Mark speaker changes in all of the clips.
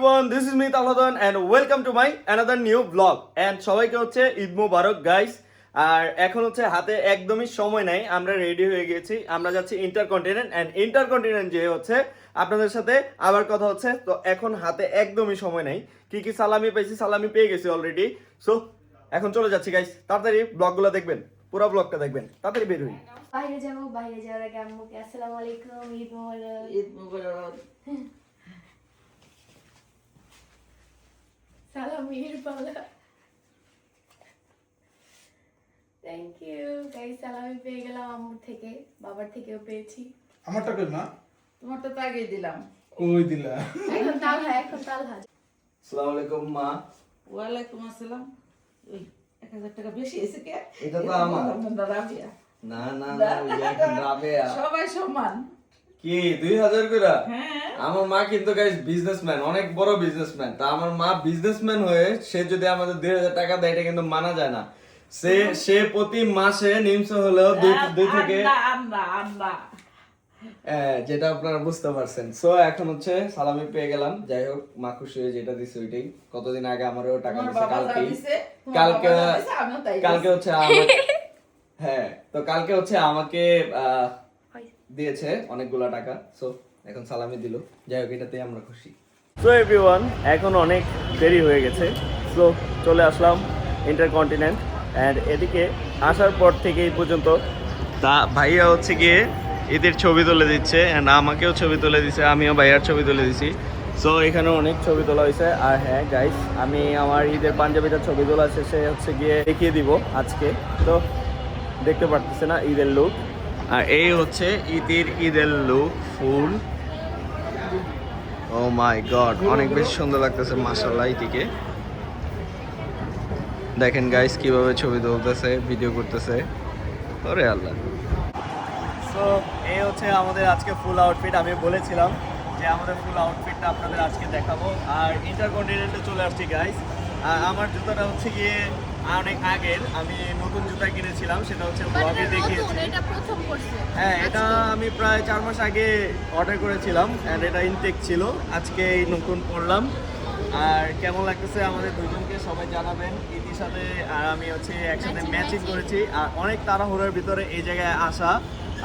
Speaker 1: everyone, this is me Talhadan and welcome to my another new vlog and সবাইকে হচ্ছে ঈদ মোবারক guys. আর এখন হচ্ছে হাতে একদমই সময় নাই, আমরা রেডি হয়ে গেছি, আমরা যাচ্ছি ইন্টারকন্টিনেন্ট এন্ড ইন্টারকন্টিনেন্ট যে হচ্ছে আপনাদের সাথে আবার কথা হচ্ছে। তো এখন হাতে একদমই সময় নাই, কি কি সালামি পাইছি, সালামি পেয়ে গেছি অলরেডি। সো এখন চলে যাচ্ছি গাইস, তাড়াতাড়ি ব্লগগুলো দেখবেন, পুরো ব্লগটা দেখবেন, তাড়াতাড়ি বের হই।
Speaker 2: বাইরে যাবো, বাইরে যাওয়ার আগে আম্মুকে আসসালামু আলাইকুম, ঈদ মোবারক।
Speaker 3: ঈদ মোবারক।
Speaker 2: সালামির পালা। থ্যাংক ইউ গাইস, সালামি পেয়ে গেলাম আম্মুর থেকে, বাবার থেকেও পেয়েছি।
Speaker 4: আমারটা কই মা?
Speaker 3: তোমারটা তো আগেই দিলাম।
Speaker 4: কই দিলা?
Speaker 2: এখন তালহা, এখন তালহা।
Speaker 1: আসসালামু আলাইকুম মা।
Speaker 3: ওয়ালাইকুম আসসালাম। ওই 1000 টাকা বেশি এসে কে?
Speaker 1: এটা তো আমার।
Speaker 3: রাবিয়া।
Speaker 1: না না না, এখন রাবেয়া।
Speaker 3: সবাই সমান।
Speaker 1: কি 2000 করে?
Speaker 3: হ্যাঁ।
Speaker 1: আমার মা কিন্তু গাইস বিজনেসম্যান, অনেক বড় বিজনেসম্যান। তা আমার মা বিজনেসম্যান হয়ে সে যদি আমাদের 2000 টাকা দেয়, এটা কিন্তু মানা যায় না। সে প্রতি মাসে নিম্ন হলেও দুই থেকে যেটা আপনারা বুঝতে পারছেন। সো এখন হচ্ছে সালামি পেয়ে গেলাম, যাই হোক মা খুশি হয়ে যেটা দিছে ওইটাই। কতদিন আগে আমারও টাকা দিছে, কালকে হচ্ছে হ্যাঁ, তো কালকে হচ্ছে আমাকে দিয়েছে অনেকগুলা টাকা। সো এখন সালামি দিল, যাই হোক এটাতে আমরা খুশি। সো এভরিওয়ান, এখন অনেক দেরি হয়ে গেছে, সো চলে আসলাম ইন্টারকন্টিনেন্ট অ্যান্ড এদিকে আসার পর থেকে এই পর্যন্ত তা ভাইয়া হচ্ছে গিয়ে ঈদের ছবি তুলে দিচ্ছে অ্যান্ড আমাকেও ছবি তুলে দিচ্ছে, আমিও ভাইয়ার ছবি তুলে দিছি। সো এখানে অনেক ছবি তোলা হয়েছে। আর হ্যাঁ গাইস, আমি আমার ঈদের পাঞ্জাবিটার ছবি তোলা শেষে হচ্ছে গিয়ে দেখিয়ে দিব আজকে। তো দেখতে পারতেছে না ঈদের লুক, আর এই হচ্ছে ঈদের লুক ফুল। ও মাই গড, অনেক বেশি সুন্দর লাগতেছে মাশাআল্লাহ। এইদিকে দেখেন গাইস কিভাবে ছবি তুলতেছে, ভিডিও করতেছে, ওরে আল্লাহ। সো এই হচ্ছে আমাদের আজকে ফুল আউটফিট। আমি বলেছিলাম যে আমাদের ফুল আউটফিটটা আপনাদের আজকে দেখাবো। আর ইন্টারকন্টিনেন্টে চলে আসছি গাইস। আর আমার জুতাটা হচ্ছে গিয়ে অনেক আগের, আমি নতুন জুতা কিনেছিলাম, সেটা হচ্ছে ব্লগে দেখিয়েছি। হ্যাঁ, এটা আমি প্রায় 4 মাস আগে অর্ডার করেছিলাম অ্যান্ড এটা ইনটেক ছিল, আজকে এই নতুন পরলাম। আর কেমন লাগতেছে আমাদের দুজনকে সবাই জানাবেন। ইতির সাথে আর আমি হচ্ছে একসাথে ম্যাচিং করেছি। আর অনেক তাড়াহুড়োর ভিতরে এই জায়গায় আসা,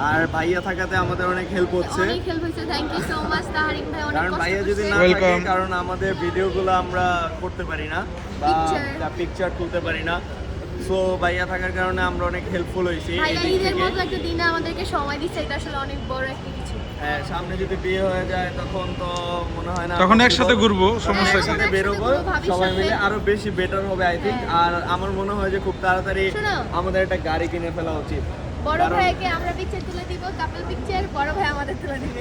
Speaker 1: আর ভাইয়া থাকাতে আমাদের অনেক হেল্প হচ্ছে।
Speaker 2: অনেক হেল্প হয়েছে, থ্যাংক ইউ সো মাচ তাহারিক ভাই, অনেক
Speaker 1: কারণ
Speaker 2: কষ্ট
Speaker 1: ভাইয়া যদি না
Speaker 2: করছে।
Speaker 1: থাকে, কারণ আমাদের ভিডিওগুলো আমরা করতে পারি না বা পিকচার তুলতে পারি না। সো ভাইয়া থাকার কারণে আমরা অনেক হেল্পফুল হয়েছি।
Speaker 2: ভাইয়া ঈদের মতো একটা দিনে আমাদেরকে সময় দিচ্ছে, এটা আসলে অনেক বড় একটা কিছু।
Speaker 1: হ্যাঁ, সামনে যদি বিয়ে হয়ে যায় তখন তো মনে হয় না,
Speaker 4: তখন একসাথে ঘুরবো, সমস্যা কি?
Speaker 1: একসাথে বেরোবো সবাই মিলে, আরো বেশি বেটার হবে আই থিংক। আর আমার মনে হয় যে খুব তাড়াতাড়ি আমাদের একটা গাড়ি কিনে ফেলা উচিত।
Speaker 2: বড় ভাইকে আমরা পিকচার তুলে দিব, কাপল পিকচার, বড় ভাই আমাদের তুলে দিবে।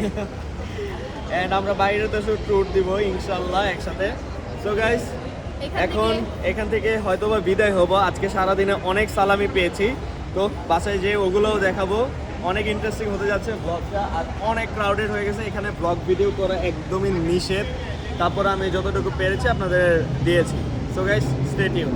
Speaker 1: এন্ড আমরা বাইরে দেশে ট্যুর দিব ইনশাআল্লাহ একসাথে। সো গাইস, এখন এখান থেকে হয়তোবা বিদায় হব। আজকে সারা দিনে অনেক সালামি পেয়েছি, তো বাসায় যেয়ে ওগুলোও দেখাবো। অনেক ইন্টারেস্টিং হতে যাচ্ছে ব্লগটা। আর অনেক ক্রাউডেড হয়ে গেছে এখানে, ব্লগ ভিডিও করা একদমই নিষেধ। তারপর আমি যতটুকু পেরেছি আপনাদের দিয়েছি। So guys, stay tune.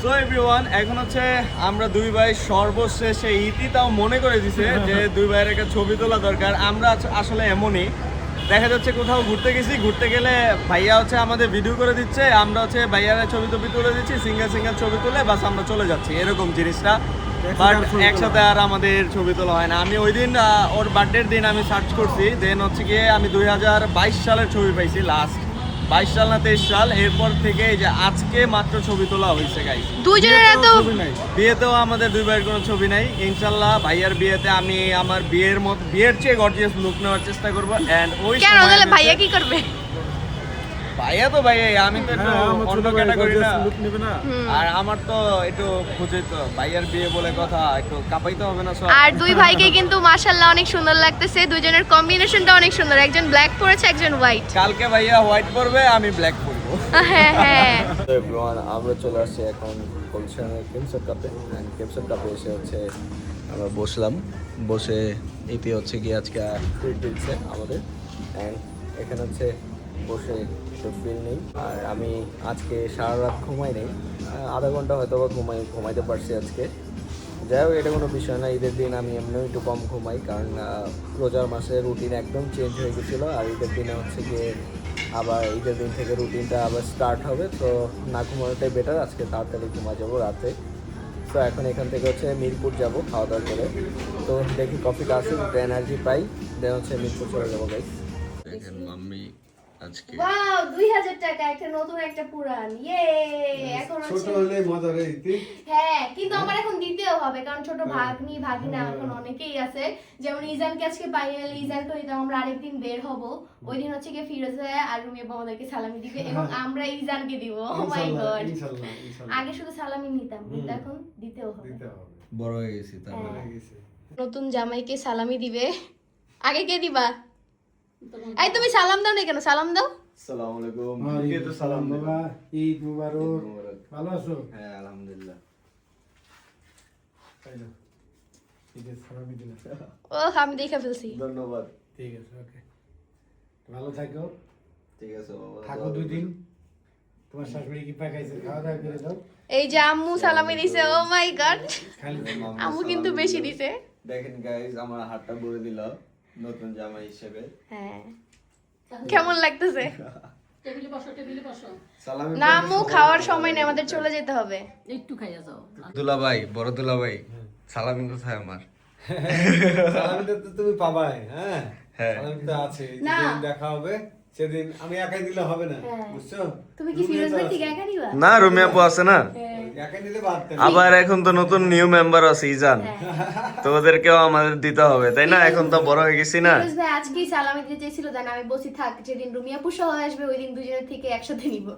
Speaker 1: So everyone, এখন হচ্ছে আমরা দুই ভাই সর্বশেষে ইতিতাও মনে করে দিছে যে দুই ভাইয়ের একটা ছবি তোলা দরকার। আমরা আসলে এমনই, দেখা যাচ্ছে কোথাও ঘুরতে গেছি, ঘুরতে গেলে ভাইয়া হচ্ছে আমাদের ভিডিও করে দিচ্ছে, আমরা হচ্ছে ভাইয়ারা ছবি তুলে দিচ্ছি, সিঙ্গেল ছবি তুলে বাস আমরা চলে যাচ্ছি, এরকম জিনিসটা। বাট একসাথে আর আমাদের ছবি তোলা হয় না। আমি ওই দিন ওর বার্থডের দিন আমি সার্চ করছি, দেন হচ্ছে গিয়ে আমি 2022 সালের ছবি পাইছি, লাস্ট 22 সাল না 23 সাল। এরপর থেকে এই যে আজকে মাত্র ছবি তোলা হয়েছে গাইস।
Speaker 2: দুইজনের এত
Speaker 1: বিয়েতেও আমাদের দুই ভাইয়ের কোনো ছবি নাই। ইনশাল্লাহ ভাইয়ার বিয়েতে আমি আমার বিয়ের চেয়ে গর্জিয়াস লুক নেওয়ার চেষ্টা করবো। এন্ড ওই
Speaker 2: কেন ভাইয়া কি করবে?
Speaker 1: ভাইয়া তো ভাইয়া, আমি তো একটু অন্য ক্যাটাগরি না।
Speaker 4: লুক নেবে না?
Speaker 1: আর আমার তো একটু বুঝে তো, ভাইয়ার বিয়ে বলে কথা, একটু কাঁপাইতে হবে না সব।
Speaker 2: আর দুই ভাইকে কিন্তু মাশাআল্লাহ অনেক সুন্দর লাগতেছে, দুইজনের কম্বিনেশনটা অনেক সুন্দর, একজন ব্ল্যাক পরেছে একজন হোয়াইট।
Speaker 1: কালকে ভাইয়া হোয়াইট পরবে, আমি ব্ল্যাক পরবো।
Speaker 2: হ্যাঁ হ্যাঁ।
Speaker 1: আমরা চলে আসছি এখন গুলশানের কেমসর কাপে। কেমসর কাপে এসে হচ্ছে আমরা বসলাম, বসে এতে হচ্ছে গিয়ে আজকে ট্রিট দিচ্ছে আমাদের। অ্যান্ড এখানে হচ্ছে বসে একটু ফিল নেই। আর আমি আজকে সারা রাত ঘুমাই নেই, আধা ঘন্টা হয়তো বা ঘুমাইতে পারছি আজকে। যাই হোক, এটা কোনো বিষয় না। ঈদের দিন আমি এমনিও একটু কম ঘুমাই, কারণ রোজার মাসে রুটিন একদম চেঞ্জ হয়ে গেছিলো। আর ঈদের দিনে হচ্ছে গিয়ে আবার ঈদের দিন থেকে রুটিনটা আবার স্টার্ট হবে, তো না ঘুমানোটাই বেটার। আজকে তাড়াতাড়ি ঘুমা যাবো রাতে। তো এখন এখান থেকে হচ্ছে মিরপুর যাব খাওয়া দাওয়া করে। তো দেখি কফিটা আসুক, এনার্জি পাই, দেন হচ্ছে মিরপুর চলে যাবো গাইস। দেখেন মাম্মি আজকে
Speaker 2: ওয়াও 2000 টাকা, একটা নতুন একটা পুরান, ইয়ে। এখন
Speaker 4: ছোট
Speaker 2: হচ্ছে
Speaker 4: হলে মজা রে ইতি।
Speaker 2: হ্যাঁ, কিন্তু আমার এখন দিতেও হবে, কারণ ছোট ভাগ্নি ভাগিনা এখন অনেকেই আছে। যেমন ইজানকে আজকে ফাইনালি ইজানকে দিতাম, আমরা আরেকদিন বের হব, ওই দিন হচ্ছে গিয়ে ফিরোজ ভাইয়া আর রুমি আপু আমাদেরকে সালামি দিবে এবং আমরা ইজানকে দিব। ও মাই গড,
Speaker 4: ইনশাআল্লাহ ইনশাআল্লাহ
Speaker 2: আগে শুধু সালামি নিতাম, কিন্তু এখন দিতেও হবে।
Speaker 4: দিতে হবে।
Speaker 1: বড় হয়ে গেছি তারপরে।
Speaker 2: হ্যাঁ।
Speaker 4: হয়ে গেছে।
Speaker 2: নতুন জামাইকে সালামি দিবে, আগে কে দিবা? এই তুমি সালাম দাও না কেন? সালাম দাও।
Speaker 1: আসসালামু আলাইকুম।
Speaker 4: কে তো সালাম
Speaker 5: বাবা, ঈদ মুবারক।
Speaker 1: মুবারক।
Speaker 5: ভালো আছো?
Speaker 1: হ্যাঁ আলহামদুলিল্লাহ।
Speaker 5: তাইলে ঈদের সালামি দিলাম।
Speaker 2: ও আমি দেখে ফেলছি।
Speaker 1: ধন্যবাদ।
Speaker 5: ঠিক আছে, ওকে। ভালো থাকো,
Speaker 1: ঠিক আছে বাবা।
Speaker 5: থাকো 2 দিন। তোমার শাশুড়ি কি পাকাইছে, খাওয়া দাওয়া করে দাও।
Speaker 2: এই যে আম্মু সালামি দিছে, ও মাই গড,
Speaker 5: খালি
Speaker 2: আম্মু কিন্তু বেশি দিছে।
Speaker 1: দেখেন গাইস, আমার হাতটা ভরে দিল নতুন জামাই হিসেবে।
Speaker 2: হ্যাঁ, কেমন লাগতেছে?
Speaker 3: টেবিলে বসো, টেবিলে বসো,
Speaker 1: সালামি
Speaker 2: না আম্মু, খাওয়ার সময় নেই, আমাদের চলে যেতে হবে।
Speaker 3: একটু খাইয়া যাও।
Speaker 1: দুলাভাই, বড় দুলাভাই, সালামি কোথায় আমার?
Speaker 6: সালামিটা তো তুমি পাবাই, হ্যাঁ
Speaker 1: হ্যাঁ।
Speaker 6: সালামি তো আছে,
Speaker 2: না।
Speaker 6: যেদিন দেখা হবে সেদিন আমি একাই দিলে হবে না,
Speaker 2: হ্যাঁ।
Speaker 6: বুঝছো?
Speaker 2: তুমি কি ফিরোজ ভাই থেকে একা নিবা?
Speaker 1: না, রুমি আপু আছে না।
Speaker 6: একাই নিলে বাদ দেবে।
Speaker 1: আবার এখন তো নতুন নিউ মেম্বার আছে ইজান, তো ওদেরকেও আমাদের দিতে হবে, তাই না? এখন তো বড় হয়ে গেছি না।
Speaker 2: ফিরোজ ভাই আজকেই সালামি দিতে চেয়েছিল, তাই না? আমি বসি থাক, যেদিন রুমিয়া পুষো আসবে ওই দিন দুজনের থেকে একসাথে নিব।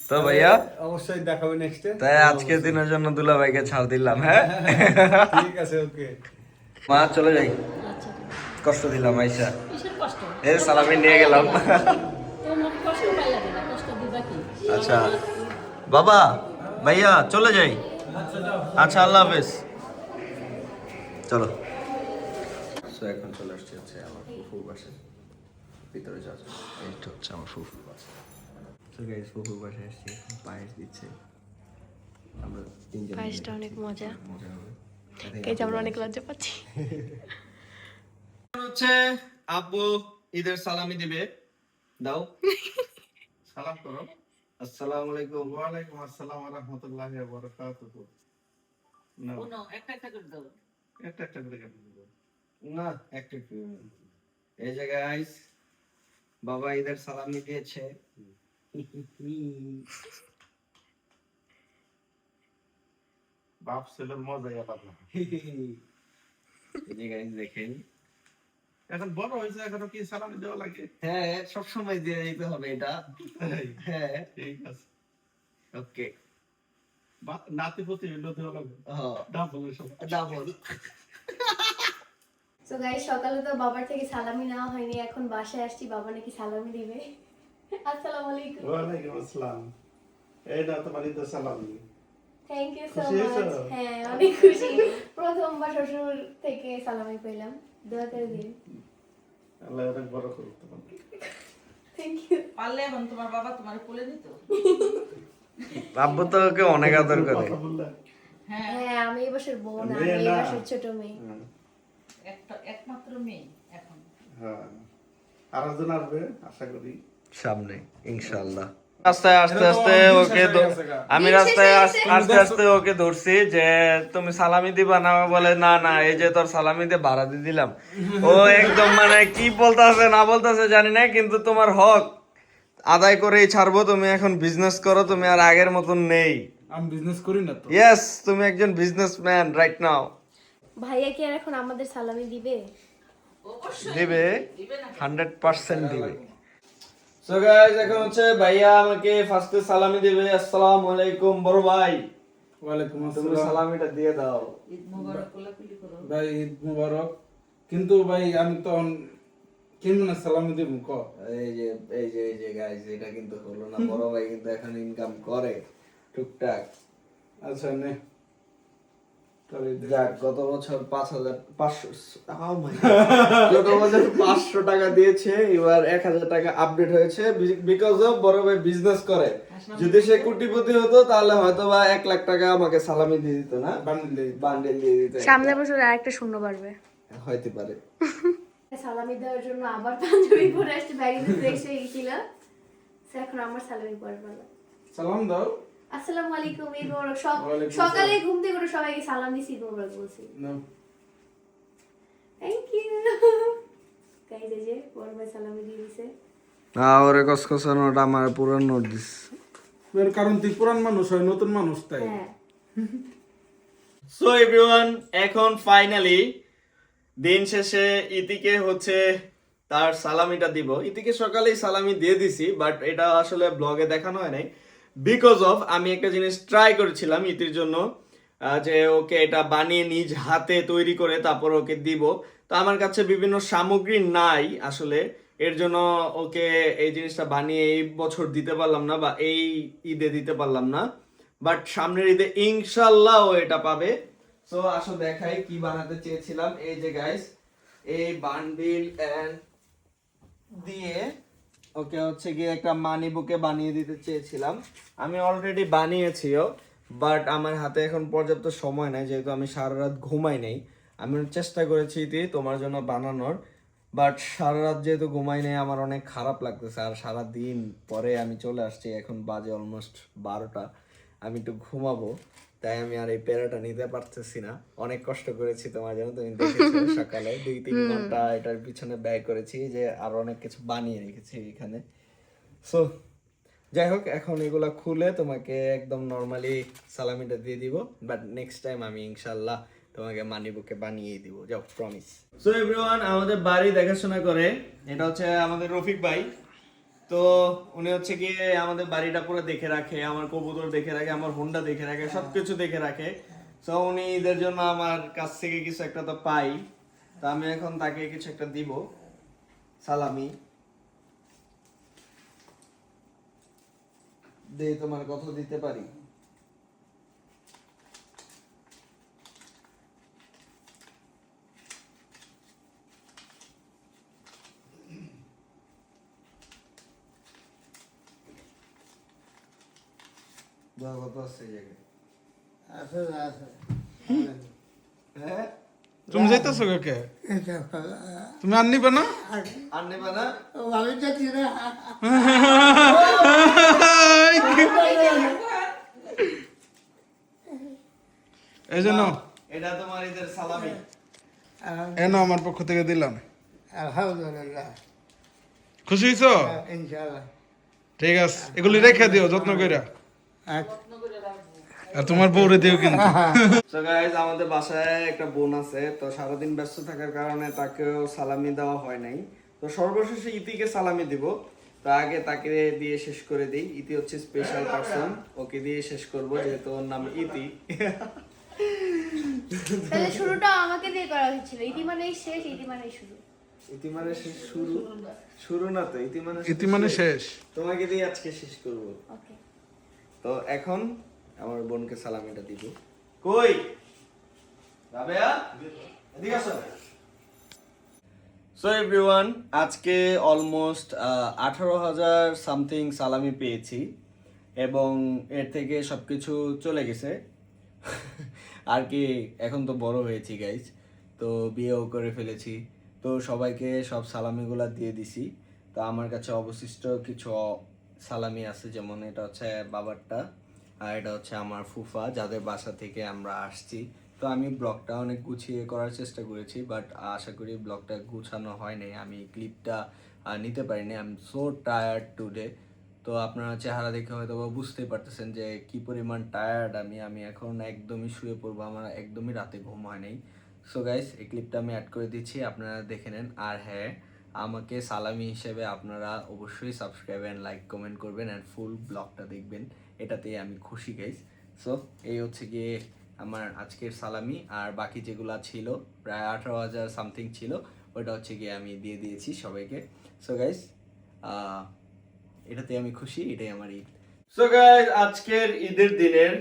Speaker 1: তো ভাইয়া,
Speaker 6: অবশ্যই দেখাবে নেক্সটে।
Speaker 1: তাই আজকের দিনের জন্য দুলাভাইকে ছাড় দিলাম। হ্যাঁ
Speaker 6: ঠিক আছে, ওকে।
Speaker 1: মা চলে যাই,
Speaker 3: আচ্ছা,
Speaker 1: কষ্ট দিলাম আইসা।
Speaker 3: কিসের কষ্ট?
Speaker 1: এই সালামি নিয়ে গেলাম।
Speaker 3: তোমার কষ্ট পাইলা দিলা, কষ্ট দিবা কি?
Speaker 1: আচ্ছা বাবা, ভাইয়া চলে যাই। আচ্ছা, আল্লাহ হাফেজ। চলো। সো এখন চলে আসছি হচ্ছে আমার ফুফুর বাসায়, ভিতরে যাওয়া যাবে। এইটা হচ্ছে আমার ফুফুর বাসা। সো গাইস, ফুফুর বাসায় আসছি, পায়েস দিচ্ছে। আমরা তিনজন
Speaker 2: পায়েসটা অনেক মজা,
Speaker 1: মজা হবে।
Speaker 2: এই যে আমরা অনেক লজ্জা পাচ্ছি।
Speaker 1: হচ্ছে আব্বু ঈদের সালামি দিবে, দাও।
Speaker 4: সালাম করো।
Speaker 1: আসসালামু আলাইকুম।
Speaker 4: ওয়ালাইকুম আসসালাম ওয়া রাহমাতুল্লাহি ওয়া বারাকাতুহু। না,
Speaker 3: কোনো একটা একটা করে দাও।
Speaker 4: একটা একটা করে কেটে দেবো।
Speaker 1: না, একটু একটু। এই যে গাইস, বাবা ঈদের সালামি দিয়েছে।
Speaker 4: বাপ ছেলের মজাই আলাদা।
Speaker 1: এই যে গাইস দেখেন,
Speaker 4: এখন বড় হয়েছে, এখনো কি সালামি দেওয়া লাগে?
Speaker 1: হ্যাঁ সব সময় দিয়ে দিতে হবে এটা। হ্যাঁ
Speaker 4: ঠিক আছে।
Speaker 1: ওকে।
Speaker 4: নাতি পুতি হইলেও দেওয়া লাগবে।
Speaker 1: হ্যাঁ
Speaker 4: ডাবল সব।
Speaker 1: ডাবল।
Speaker 2: তো গাইস, সকালে তো বাবার থেকে সালামি নেওয়া হয়নি, এখন বাসায় আসছি, বাবা নাকি সালামি দিবে। আসসালামু আলাইকুম।
Speaker 4: ওয়ালাইকুম আসসালাম। এই না তোমার ঈদের সালাম।
Speaker 2: থ্যাংক ইউ সো
Speaker 4: খুশি হয়েছো?
Speaker 2: মাচ। হ্যাঁ, অনেক খুশি। প্রথমবার শ্বশুর থেকে সালামি পেলাম, দোয়া করে দিন।
Speaker 4: আল্লাহ অনেক বড় করুক তোমার।
Speaker 2: Thank you.
Speaker 3: পারলে এখন তোমার বাবা তোমার কোলে দিত।
Speaker 1: আব্বু তো ওকে অনেক আদর করে।
Speaker 4: কথা বললে?
Speaker 3: হ্যাঁ,
Speaker 2: হ্যাঁ, আমি এই বছর বোন, আমি
Speaker 4: মেয়ে
Speaker 2: এই
Speaker 4: না।
Speaker 2: বছর ছোট মেয়ে।
Speaker 4: হ্যাঁ,
Speaker 3: একটা একমাত্র মেয়ে এখন।
Speaker 4: হ্যাঁ। আরেকজন আসবে আশা করি।
Speaker 1: সামনে ইনশাআল্লাহ। রাস্তায় আস্তে আস্তে ওকে আমি
Speaker 2: দিন
Speaker 1: রাস্তায়
Speaker 2: শেষে
Speaker 1: আস্তে আস্তে ওকে ধরছি যে তুমি সালামি দিবা না, বলে না না, এই যে তোর সালামি দিয়ে ভাড়া দিয়ে দিলাম। ও একদম মানে কি বলতাছে না বলতাছে জানি না, কিন্তু তোমার হক আদায় করেই ছাড়বো। তুমি এখন বিজনেস করো, তুমি আর আগের মতন নেই।
Speaker 5: আমি বিজনেস করি না তো।
Speaker 1: ইয়েস, তুমি একজন বিজনেসম্যান রাইট নাও।
Speaker 2: ভাইয়া কি আর এখন আমাদের সালামি দিবে?
Speaker 3: অবশ্যই
Speaker 1: দিবে,
Speaker 3: দিবে না।
Speaker 1: 100% দিবে। সো গাইস, এখন হচ্ছে ভাইয়া আমাকে ফার্স্টে সালামি দিবে। আসসালামু আলাইকুম বড় ভাই।
Speaker 5: ওয়ালাইকুম
Speaker 1: তুমি
Speaker 5: আসসালাম।
Speaker 1: সালামিটা দিয়ে দাও।
Speaker 3: ঈদ মোবারক কোলাকুলি করো।
Speaker 5: ভাই ঈদ মুবারক। কিন্তু ভাই আমি তো কেমন সালামি দেব ক?
Speaker 1: এই যে গাইস, এটা কিন্তু হলো না। বড় ভাই কিন্তু এখন ইনকাম করে টুকটাক।
Speaker 5: আচ্ছা নে।
Speaker 1: যাক, গত বছর 500 টাকা দিয়েছে, এবার 1000 টাকা আপডেট হয়েছে বিকজ অফ বড় ভাই বিজনেস করে। যদি সে কোটিপতি হতো তাহলে হয়তো বা 1 লাখ টাকা আমাকে সালামি দিয়ে দিত না,
Speaker 5: বান্ডিল
Speaker 1: বান্ডেল দিয়ে দিত।
Speaker 2: সামনের বছর আরেকটা শূন্য বাড়বে।
Speaker 1: হইতে পারে।
Speaker 2: সালামি দেওয়ার জন্য আবার পাঞ্জাবি পরে আসছে, ব্যাগে ফ্রেশ হয়ে গেছিল। এখন আমার সালামি পরার পালা।
Speaker 5: সালাম দাও।
Speaker 2: আসসালামু আলাইকুম, ঈদ মোবারক।
Speaker 5: ওয়ালাইকুম
Speaker 2: সকালে ঘুম থেকে উঠে সবাইকে সালাম দিছি, ঈদ মোবারক বলছি।
Speaker 5: নাও।
Speaker 2: Thank you guys. এই যে বড় ভাই সালামি দিয়ে দিছে।
Speaker 6: ওরে কসকসানোটা আমার পুরো নোট দিস।
Speaker 5: এর কারণ তুই পুরান মানুষ হয়, নতুন মানুষ তাই।
Speaker 2: হ্যাঁ
Speaker 1: সো এভরিওয়ান, এখন ফাইনালি দিন শেষে ইতিকে হচ্ছে তার সালামিটা দিব। ইতিকে সকালেই সালামি দিয়ে দিছি, বাট এটা আসলে ব্লগে দেখানো হয় নাই বিকজ অফ আমি একটা জিনিস ট্রাই করেছিলাম ইতির জন্য, যে ওকে এটা বানিয়ে নিজ হাতে তৈরি করে তারপর ওকে দিব। তো আমার কাছে বিভিন্ন সামগ্রী নাই আসলে, এর জন্য ওকে এই জিনিসটা বানিয়ে এই বছর দিতে পারলাম না বা এই ঈদে দিতে পারলাম না, বাট সামনের ঈদে ইনশাল্লাহ ও এটা পাবে। সো আসো দেখাই কি বানাতে চেয়েছিলাম। এই যে গাইস, এই বান্ডিল এন্ড দিয়ে ওকে হচ্ছে গিয়ে একটা মানি বুকে বানিয়ে দিতে চেয়েছিলাম। আমি অলরেডি বানিয়েছিও, বাট আমার হাতে এখন পর্যাপ্ত সময় নাই, যেহেতু আমি সারা রাত ঘুমাই নাই। আমি চেষ্টা করেছি তোমার জন্য বানানোর, বাট সারা রাত যেহেতু ঘুমাই নাই আমার অনেক খারাপ লাগতেছে। আর সারা দিন পরে আমি চলে আসছি, এখন বাজে অলমোস্ট 12টা। আমি একটু ঘুমাবো, তাই আমি আর এই প্যারাটা নিতে পারতেছি না। অনেক কষ্ট করেছি তোমার জন্য, তুমি দেখেছো সকালে 2-3 ঘন্টা এটার পিছনে ব্যয় করেছি, যে আর অনেক কিছু বানিয়ে রেখেছি এখানে। সো যাই হোক, এখন এগুলা খুলে তোমাকে একদম নর্মালি সালামিটা দিয়ে দিব, বাট নেক্সট টাইম আমি ইনশাল্লাহ তোমাকে মানি বুকে বানিয়ে দিব, যাও, প্রমিস। সো এভরিওয়ান, আমাদের বাড়ি দেখাশোনা করে এটা হচ্ছে আমাদের রফিক ভাই। তো উনি হচ্ছে গিয়ে আমাদের বাড়িটা পুরো দেখে রাখে, আমার কবুতর দেখে রাখে, আমার হোন্ডা দেখে রাখে, সবকিছু দেখে রাখে। সো উনি ঈদের জন্য আমার কাছ থেকে কিছু একটা তো পাই, তো আমি এখন তাকে কিছু একটা দিব, সালামি। দে, তোমার কত দিতে পারি? কত আছে এই জায়গায়? হ্যাঁ,
Speaker 5: তুমি যাইতেছো কে? তুমি আর নিবে না?
Speaker 1: আর নেবা না?
Speaker 5: এই জন্য
Speaker 1: এটা তোমার ঈদের সালামি।
Speaker 5: এনো আমার পক্ষ থেকে দিলাম।
Speaker 7: আলহামদুলিল্লাহ,
Speaker 5: খুশি হইছো?
Speaker 7: ইনশাআল্লাহ।
Speaker 5: ঠিক আছে, এগুলি রেখে দিও যত্ন কইরা। আর তোমার বউরে দিও কিন্তু।
Speaker 1: সো গাইস, আমাদের বাসায় একটা বোন আছে, তো সারাদিন ব্যস্ত থাকার কারণে তাকেও সালামি দেওয়া হয় নাই। তো সর্বশেষে ইতিকে সালামি দিব, তো আগে তাকে দিয়ে শেষ করে দিই। ইতি হচ্ছে স্পেশাল পারসন, ওকে দিয়ে শেষ করব যেহেতু ওর নাম ইতি।
Speaker 2: তাহলে শুরুটা আমাকে দিয়ে করা হয়েছিল। ইতি মানেই শেষ, ইতি মানেই শুরু।
Speaker 1: ইতি মানে শেষ, শুরু শুরু না তো, ইতি মানে
Speaker 5: ইতি মানে শেষ।
Speaker 1: তোমাকে দিয়ে আজকে শেষ করব।
Speaker 2: ওকে,
Speaker 1: তো এখন আমার বোনকে সালামিটা দিব। কই রাবেয়া, এদিকে আসো। সো এভরিওয়ান, আজকে অলমোস্ট 18,000 সামথিং সালামি পেয়েছি, এবং এর থেকে সবকিছু চলে গেছে। আর কি, এখন তো বড় হয়েছি গাইজ, তো বিয়েও করে ফেলেছি, তো সবাইকে সব সালামিগুলা দিয়ে দিছি। তো আমার কাছে অবশিষ্ট কিছু সালামি আছে, যেমন এটা হচ্ছে বাবারটা, আর এটা হচ্ছে আমার ফুফা, যাদের বাসা থেকে আমরা আসছি। তো আমি ব্লগটা অনেক গুছিয়ে করার চেষ্টা করেছি, বাট আশা করি ব্লগটা গুছানো হয় নাই, আমি ক্লিপটা নিতে পারিনি। I am so tired today. তো আপনারা চেহারা দেখে হয়তো বা বুঝতেই পারতেছেন যে কি পরিমাণ টায়ার্ড আমি এখন একদমই শুয়ে পড়বো, আমার একদমই রাতে ঘুম হয় নাই। সো গাইস, এই ক্লিপটা আমি অ্যাড করে দিচ্ছি, আপনারা দেখে নেন। আর হ্যাঁ, আমাকে সালামি হিসেবে আপনারা অবশ্যই সাবস্ক্রাইব অ্যান্ড লাইক কমেন্ট করবেন অ্যান্ড ফুল ব্লগটা দেখবেন, এটাতেই আমি খুশি গাইস। সো এই হচ্ছে গিয়ে আমার আজকের সালামি, আর বাকি যেগুলো ছিল প্রায় 18,000 সামথিং ছিল, ওটা হচ্ছে গিয়ে আমি দিয়ে দিয়েছি সবাইকে। সো গাইস, এটাতে আমি খুশি, এটাই আমার ঈদ। সো গাইস, আজকের ঈদের দিনের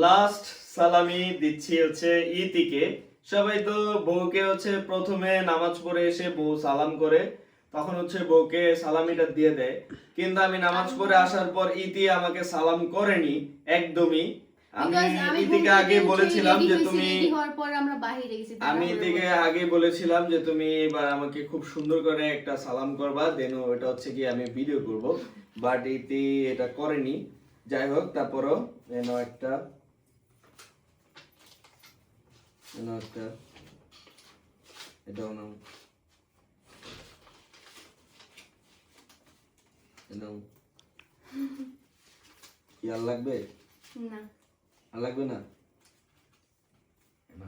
Speaker 1: লাস্ট সালামি দিচ্ছি হচ্ছে ইতিকে। সবাই তো বউকে হচ্ছে প্রথমে নামাজ পড়ে এসে বউ সালাম করে, তখন হচ্ছে বউকে সালামিটা দিয়ে দেয়, কিন্তু আমি নামাজ পড়ে আসার পর ইতি আমাকে সালাম করেনি একদমই। আমি
Speaker 2: Because আমি
Speaker 1: ইতিকে আগে বলেছিলাম যে তুমি
Speaker 2: রেডি হওয়ার পর আমরা বাইরে গেছি
Speaker 1: আমি ইতিকে আগে বলেছিলাম যে তুমি এবার আমাকে খুব সুন্দর করে একটা সালাম করবা, দেন ওটা হচ্ছে কি আমি ভিডিও করব, বাট ইতি এটা করেনি। যাই হোক, তারপরও এনো একটা এটাও নাও, এনাও। কি আর লাগবে?
Speaker 2: না
Speaker 1: আর লাগবে না?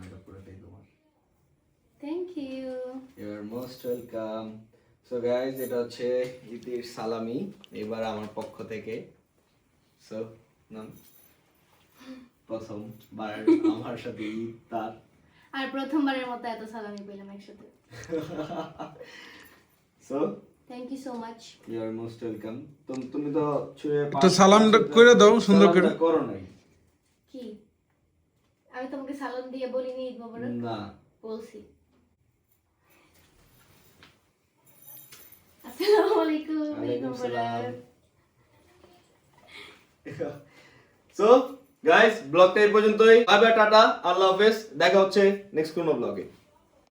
Speaker 1: এটা পুরোটাই তোমার।
Speaker 2: Thank you.
Speaker 1: You are most welcome. So guys, এটা হচ্ছে ইতির সালামি এবার আমার পক্ষ থেকে। সো নাম প্রথমবার আমার সাথে ঈদ তার,
Speaker 2: আর প্রথমবারের মতো এত সালামি পেলাম একসাথে।
Speaker 1: So
Speaker 2: thank you so much.
Speaker 1: You are most welcome. তুমি তো ছুঁয়ে
Speaker 5: তো সালামটা করে দাও সুন্দর করে।
Speaker 1: সালামটা করো নাই।
Speaker 2: কি আমি তোমাকে সালাম দিয়ে বলিনি ঈদ মোবারক?
Speaker 1: না,
Speaker 2: বলছি। আসসালামু আলাইকুম, ঈদ
Speaker 1: ওয়ালাইকুম সালাম।
Speaker 2: মোবারক।
Speaker 1: সো গাইস, ব্লগটা এই পর্যন্তই। বাই বাই, টাটা, আল্লাহ হাফেজ। দেখা হচ্ছে নেক্সট কোনো ব্লগে।